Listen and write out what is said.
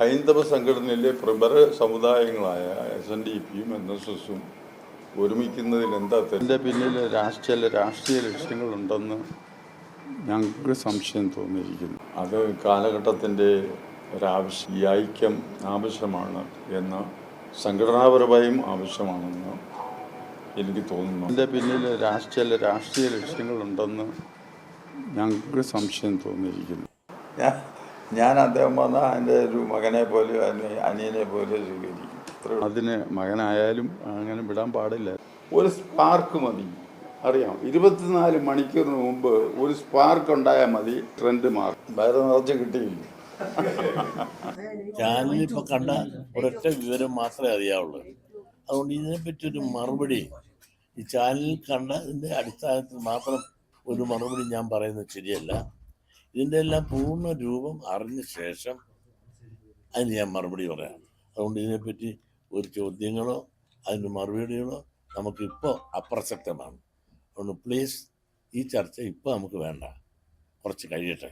ഹൈന്ദവ സംഘടനയിലെ പ്രബല സമുദായങ്ങളായ SNDPയും NSSും ഒരുമിക്കുന്നതിൽ എന്താ എൻ്റെ പിന്നിൽ രാഷ്ട്രീയ ലക്ഷ്യങ്ങളുണ്ടെന്ന് ഞങ്ങൾക്ക് സംശയം തോന്നിയിരിക്കുന്നു. അത് കാലഘട്ടത്തിൻ്റെ ഒരാവശ്യം, ഈ ഐക്യം ആവശ്യമാണ് എന്ന് സംഘടനാപരമായും ആവശ്യമാണെന്ന് എനിക്ക് തോന്നുന്നു. എൻ്റെ പിന്നിൽ രാഷ്ട്രീയ ലക്ഷ്യങ്ങളുണ്ടെന്ന് ഞങ്ങൾക്ക് സംശയം തോന്നിയിരിക്കുന്നു. ഞാൻ അദ്ദേഹം വന്ന എൻ്റെ ഒരു മകനെ പോലെ അനിയനെ പോലെ സ്വീകരിക്കും. അതിന് മകനായാലും അങ്ങനെ വിടാൻ പാടില്ല. ഒരു സ്പാർക്ക് മതി. അറിയാം, 24 മണിക്കൂറിന് മുമ്പ് ഒരു സ്പാർക്ക് ഉണ്ടായാൽ മതി, ട്രെൻഡ് മാറും. വയറ് നിറച്ച് കിട്ടിയില്ല. ചാനലിപ്പോൾ കണ്ട ഒരൊറ്റ വിവരം മാത്രമേ അറിയാവുള്ളൂ. അതുകൊണ്ട് ഇതിനെപ്പറ്റി ഒരു മറുപടി ഈ ചാനലിൽ കണ്ടതിൻ്റെ അടിസ്ഥാനത്തിൽ മാത്രം ഒരു മറുപടി ഞാൻ പറയുന്നത് ശരിയല്ല. ഇതിൻ്റെ എല്ലാം പൂർണ്ണ രൂപം അറിഞ്ഞ ശേഷം അതിന് ഞാൻ മറുപടി പറയാം. അതുകൊണ്ട് ഇതിനെപ്പറ്റി ഒരു ചോദ്യങ്ങളോ അതിന് മറുപടികളോ നമുക്കിപ്പോൾ അപ്രസക്തമാണ്. അതുകൊണ്ട് പ്ലീസ് ഈ ചർച്ച ഇപ്പോൾ നമുക്ക് വേണ്ട, കുറച്ച് കഴിയട്ടെ.